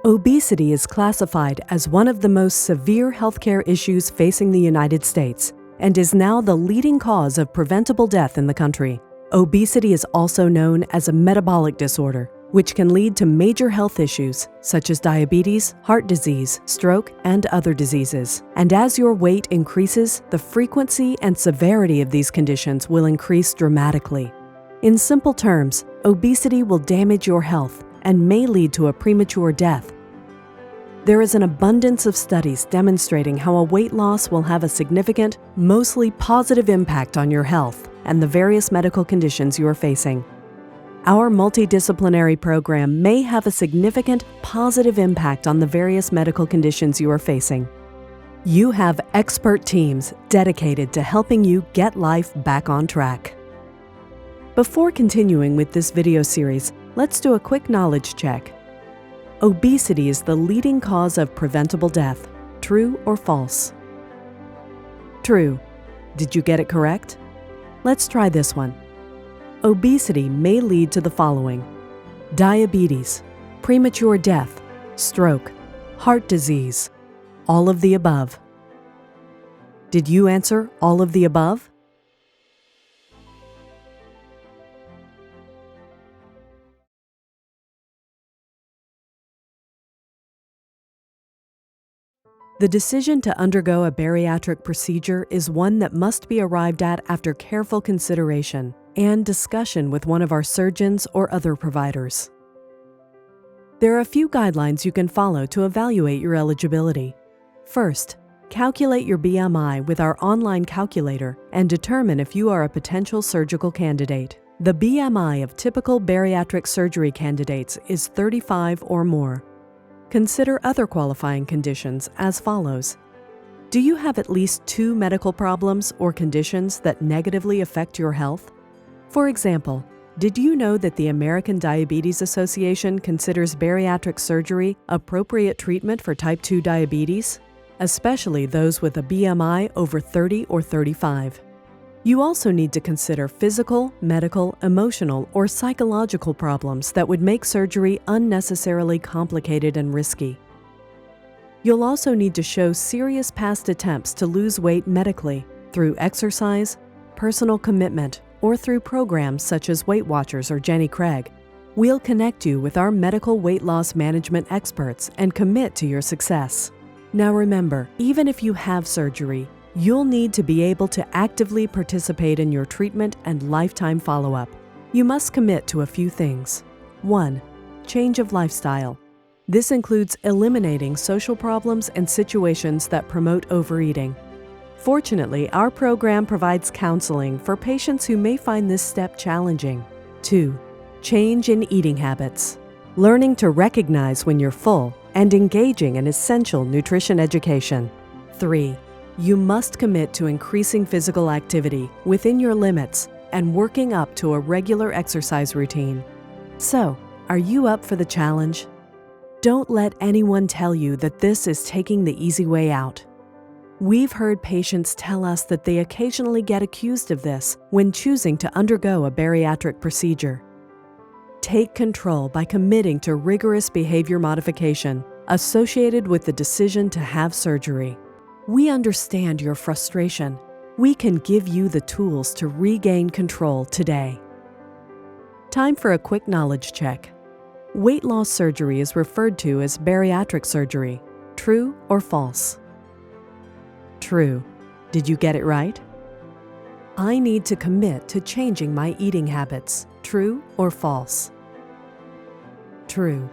Obesity is classified as one of the most severe healthcare issues facing the United States and is now the leading cause of preventable death in the country. Obesity is also known as a metabolic disorder, which can lead to major health issues such as diabetes, heart disease, stroke, and other diseases. And as your weight increases, the frequency and severity of these conditions will increase dramatically. In simple terms, obesity will damage your health and may lead to a premature death. There is an abundance of studies demonstrating how a weight loss will have a significant, mostly positive impact on your health and the various medical conditions you are facing. Our multidisciplinary program may have a significant positive impact on the various medical conditions you are facing. You have expert teams dedicated to helping you get life back on track. Before continuing with this video series, let's do a quick knowledge check. Obesity is the leading cause of preventable death. True or false? True. Did you get it correct? Let's try this one. Obesity may lead to the following: diabetes, premature death, stroke, heart disease, all of the above. Did you answer all of the above? The decision to undergo a bariatric procedure is one that must be arrived at after careful consideration and discussion with one of our surgeons or other providers. There are a few guidelines you can follow to evaluate your eligibility. First, calculate your BMI with our online calculator and determine if you are a potential surgical candidate. The BMI of typical bariatric surgery candidates is 35 or more. Consider other qualifying conditions as follows. Do you have at least 2 medical problems or conditions that negatively affect your health? For example, did you know that the American Diabetes Association considers bariatric surgery appropriate treatment for type 2 diabetes, especially those with a BMI over 30 or 35? You also need to consider physical, medical, emotional, or psychological problems that would make surgery unnecessarily complicated and risky. You'll also need to show serious past attempts to lose weight medically through exercise, personal commitment, or through programs such as Weight Watchers or Jenny Craig. We'll connect you with our medical weight loss management experts and commit to your success. Now remember, even if you have surgery, you'll need to be able to actively participate in your treatment and lifetime follow-up. You must commit to a few things. 1. Change of lifestyle. This includes eliminating social problems and situations that promote overeating. Fortunately, our program provides counseling for patients who may find this step challenging. 2. Change in eating habits. Learning to recognize when you're full and engaging in essential nutrition education. 3. You must commit to increasing physical activity within your limits and working up to a regular exercise routine. So, are you up for the challenge? Don't let anyone tell you that this is taking the easy way out. We've heard patients tell us that they occasionally get accused of this when choosing to undergo a bariatric procedure. Take control by committing to rigorous behavior modification associated with the decision to have surgery. We understand your frustration. We can give you the tools to regain control today. Time for a quick knowledge check. Weight loss surgery is referred to as bariatric surgery. True or false? True. Did you get it right? I need to commit to changing my eating habits. True or false? True.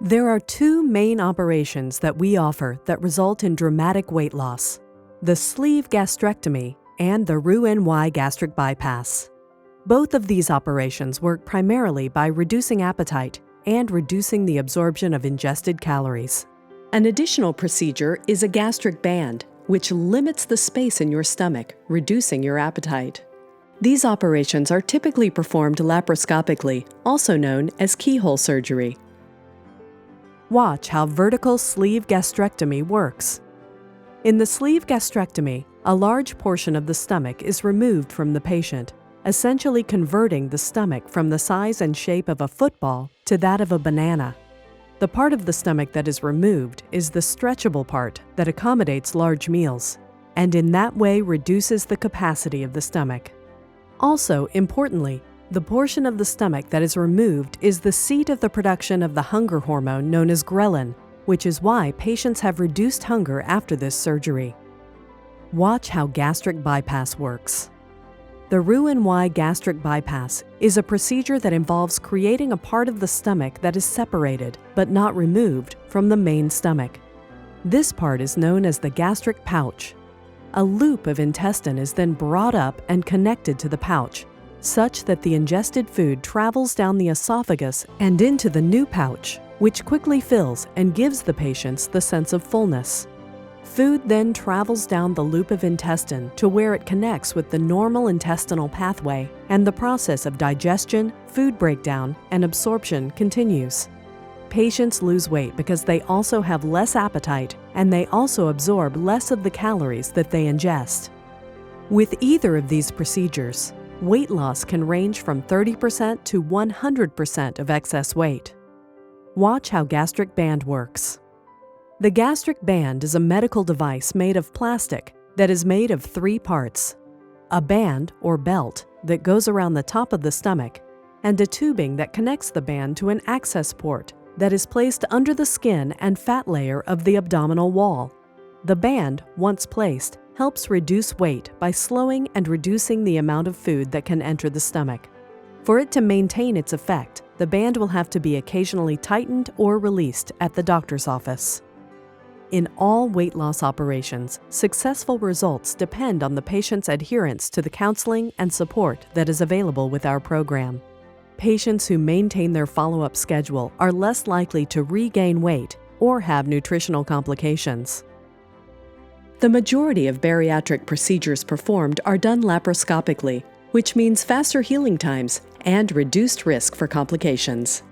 There are 2 main operations that we offer that result in dramatic weight loss: the sleeve gastrectomy and the Roux-en-Y gastric bypass. Both of these operations work primarily by reducing appetite and reducing the absorption of ingested calories. An additional procedure is a gastric band, which limits the space in your stomach, reducing your appetite. These operations are typically performed laparoscopically, also known as keyhole surgery. Watch how vertical sleeve gastrectomy works. In the sleeve gastrectomy, a large portion of the stomach is removed from the patient, essentially converting the stomach from the size and shape of a football to that of a banana. The part of the stomach that is removed is the stretchable part that accommodates large meals, and in that way reduces the capacity of the stomach. Also, importantly, the portion of the stomach that is removed is the seat of the production of the hunger hormone known as ghrelin, which is why patients have reduced hunger after this surgery. Watch how gastric bypass works. The Roux-en-Y gastric bypass is a procedure that involves creating a part of the stomach that is separated, but not removed, from the main stomach. This part is known as the gastric pouch. A loop of intestine is then brought up and connected to the pouch, such that the ingested food travels down the esophagus and into the new pouch, which quickly fills and gives the patients the sense of fullness. Food then travels down the loop of intestine to where it connects with the normal intestinal pathway, and the process of digestion, food breakdown, and absorption continues. Patients lose weight because they also have less appetite, and they also absorb less of the calories that they ingest. With either of these procedures, weight loss can range from 30% to 100% of excess weight. Watch how gastric band works. The gastric band is a medical device made of plastic that is made of 3 parts: a band or belt that goes around the top of the stomach, and a tubing that connects the band to an access port that is placed under the skin and fat layer of the abdominal wall. The band, once placed, helps reduce weight by slowing and reducing the amount of food that can enter the stomach. For it to maintain its effect, the band will have to be occasionally tightened or released at the doctor's office. In all weight loss operations, successful results depend on the patient's adherence to the counseling and support that is available with our program. Patients who maintain their follow-up schedule are less likely to regain weight or have nutritional complications. The majority of bariatric procedures performed are done laparoscopically, which means faster healing times and reduced risk for complications.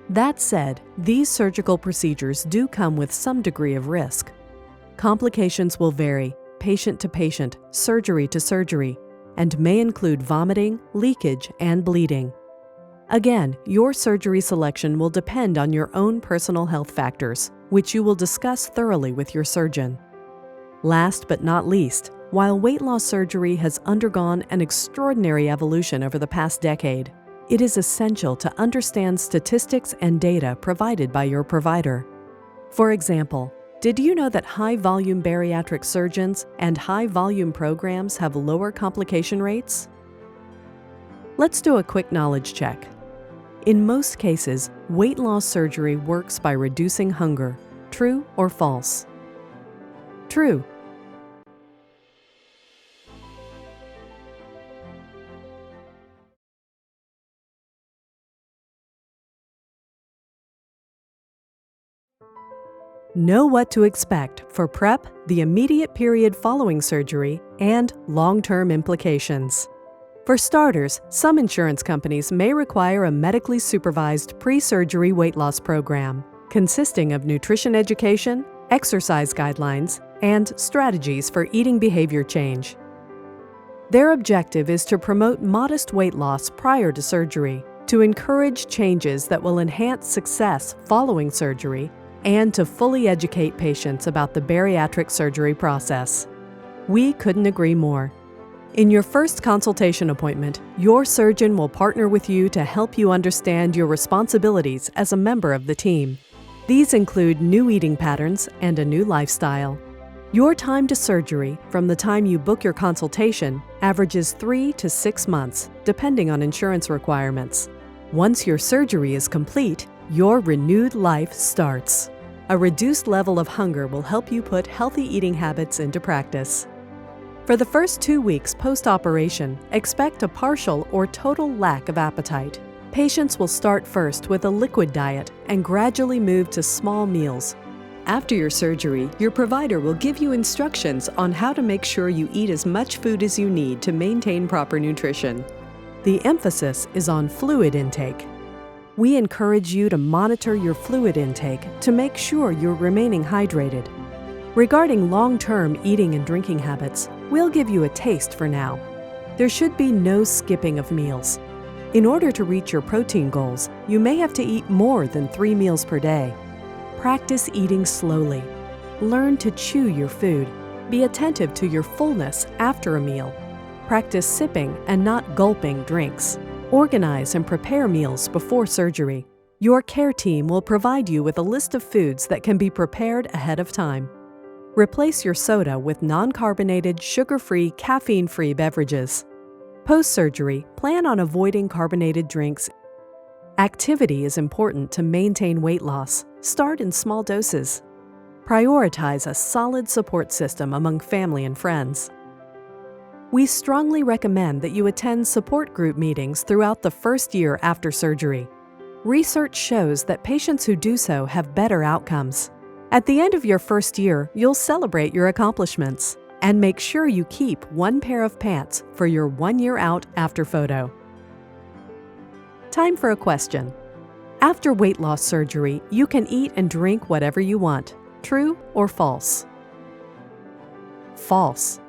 That said, these surgical procedures do come with some degree of risk. Complications will vary patient to patient, surgery to surgery, and may include vomiting, leakage, and bleeding. Again, your surgery selection will depend on your own personal health factors, which you will discuss thoroughly with your surgeon. Last but not least, while weight loss surgery has undergone an extraordinary evolution over the past decade, it is essential to understand statistics and data provided by your provider. For example, did you know that high-volume bariatric surgeons and high-volume programs have lower complication rates? Let's do a quick knowledge check. In most cases, weight loss surgery works by reducing hunger. True or false? True. Know what to expect for prep, the immediate period following surgery, and long-term implications. For starters, some insurance companies may require a medically supervised pre-surgery weight loss program, consisting of nutrition education, exercise guidelines, and strategies for eating behavior change. Their objective is to promote modest weight loss prior to surgery, to encourage changes that will enhance success following surgery, and to fully educate patients about the bariatric surgery process. We couldn't agree more. In your first consultation appointment, your surgeon will partner with you to help you understand your responsibilities as a member of the team. These include new eating patterns and a new lifestyle. Your time to surgery, from the time you book your consultation, averages 3 to 6 months, depending on insurance requirements. Once your surgery is complete, your renewed life starts. A reduced level of hunger will help you put healthy eating habits into practice. For the first 2 weeks post-operation, expect a partial or total lack of appetite. Patients will start first with a liquid diet and gradually move to small meals. After your surgery, your provider will give you instructions on how to make sure you eat as much food as you need to maintain proper nutrition. The emphasis is on fluid intake. We encourage you to monitor your fluid intake to make sure you're remaining hydrated. Regarding long-term eating and drinking habits, we'll give you a taste for now. There should be no skipping of meals. In order to reach your protein goals, you may have to eat more than 3 meals per day. Practice eating slowly. Learn to chew your food. Be attentive to your fullness after a meal. Practice sipping and not gulping drinks. Organize and prepare meals before surgery. Your care team will provide you with a list of foods that can be prepared ahead of time. Replace your soda with non-carbonated, sugar-free, caffeine-free beverages. Post-surgery, plan on avoiding carbonated drinks. Activity is important to maintain weight loss. Start in small doses. Prioritize a solid support system among family and friends. We strongly recommend that you attend support group meetings throughout the first year after surgery. Research shows that patients who do so have better outcomes. At the end of your first year, you'll celebrate your accomplishments and make sure you keep one pair of pants for your 1 year out after photo. Time for a question. After weight loss surgery, you can eat and drink whatever you want. True or false? False.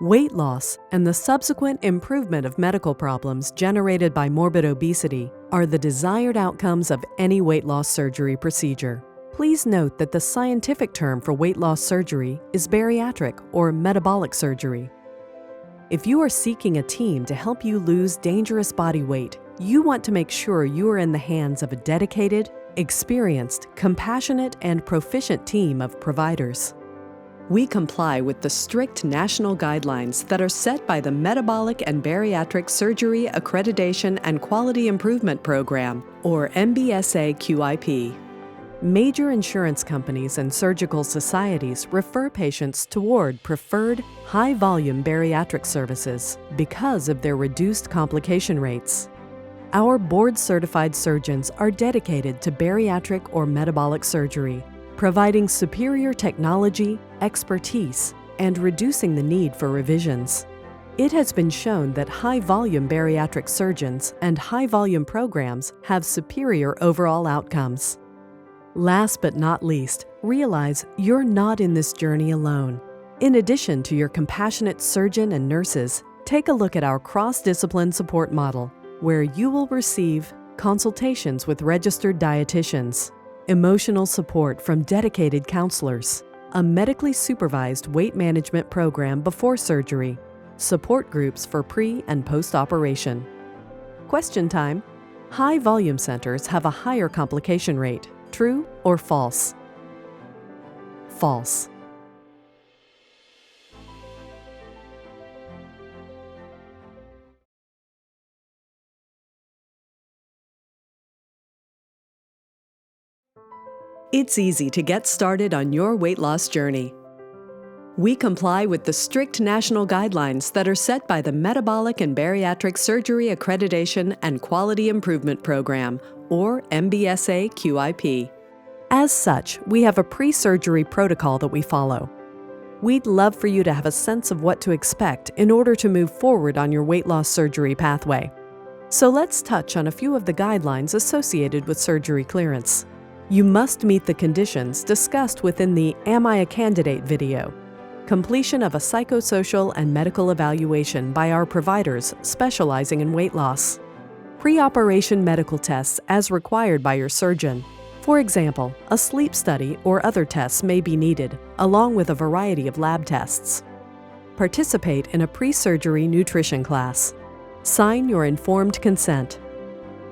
Weight loss and the subsequent improvement of medical problems generated by morbid obesity are the desired outcomes of any weight loss surgery procedure. Please note that the scientific term for weight loss surgery is bariatric or metabolic surgery. If you are seeking a team to help you lose dangerous body weight, you want to make sure you are in the hands of a dedicated, experienced, compassionate, and proficient team of providers. We comply with the strict national guidelines that are set by the Metabolic and Bariatric Surgery Accreditation and Quality Improvement Program, or MBSA-QIP. Major insurance companies and surgical societies refer patients toward preferred, high-volume bariatric services because of their reduced complication rates. Our board-certified surgeons are dedicated to bariatric or metabolic surgery, providing superior technology, expertise, and reducing the need for revisions. It has been shown that high-volume bariatric surgeons and high-volume programs have superior overall outcomes. Last but not least, realize you're not in this journey alone. In addition to your compassionate surgeon and nurses, take a look at our cross-discipline support model, where you will receive consultations with registered dietitians, emotional support from dedicated counselors, a medically supervised weight management program before surgery, support groups for pre- and post-operation. Question time. High-volume centers have a higher complication rate. True or false? False. It's easy to get started on your weight loss journey. We comply with the strict national guidelines that are set by the Metabolic and Bariatric Surgery Accreditation and Quality Improvement Program, or MBSA-QIP. As such, we have a pre-surgery protocol that we follow. We'd love for you to have a sense of what to expect in order to move forward on your weight loss surgery pathway. So let's touch on a few of the guidelines associated with surgery clearance. You must meet the conditions discussed within the Am I a Candidate video. Completion of a psychosocial and medical evaluation by our providers specializing in weight loss. Pre-operation medical tests as required by your surgeon. For example, a sleep study or other tests may be needed, along with a variety of lab tests. Participate in a pre-surgery nutrition class. Sign your informed consent.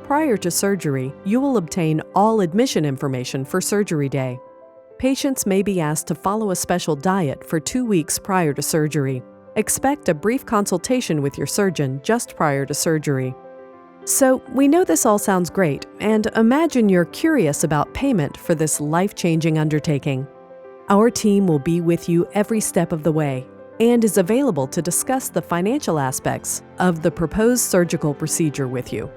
Prior to surgery, you will obtain all admission information for surgery day. Patients may be asked to follow a special diet for 2 weeks prior to surgery. Expect a brief consultation with your surgeon just prior to surgery. So, we know this all sounds great, and imagine you're curious about payment for this life-changing undertaking. Our team will be with you every step of the way and is available to discuss the financial aspects of the proposed surgical procedure with you.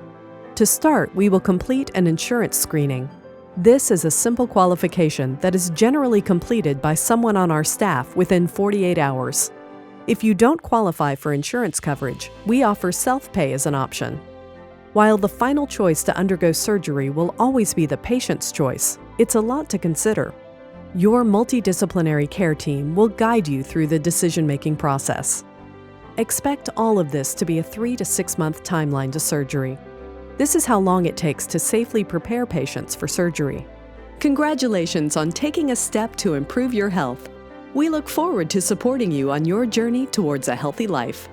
To start, we will complete an insurance screening. This is a simple qualification that is generally completed by someone on our staff within 48 hours. If you don't qualify for insurance coverage, we offer self-pay as an option. While the final choice to undergo surgery will always be the patient's choice, it's a lot to consider. Your multidisciplinary care team will guide you through the decision-making process. Expect all of this to be a 3 to 6 month timeline to surgery. This is how long it takes to safely prepare patients for surgery. Congratulations on taking a step to improve your health. We look forward to supporting you on your journey towards a healthy life.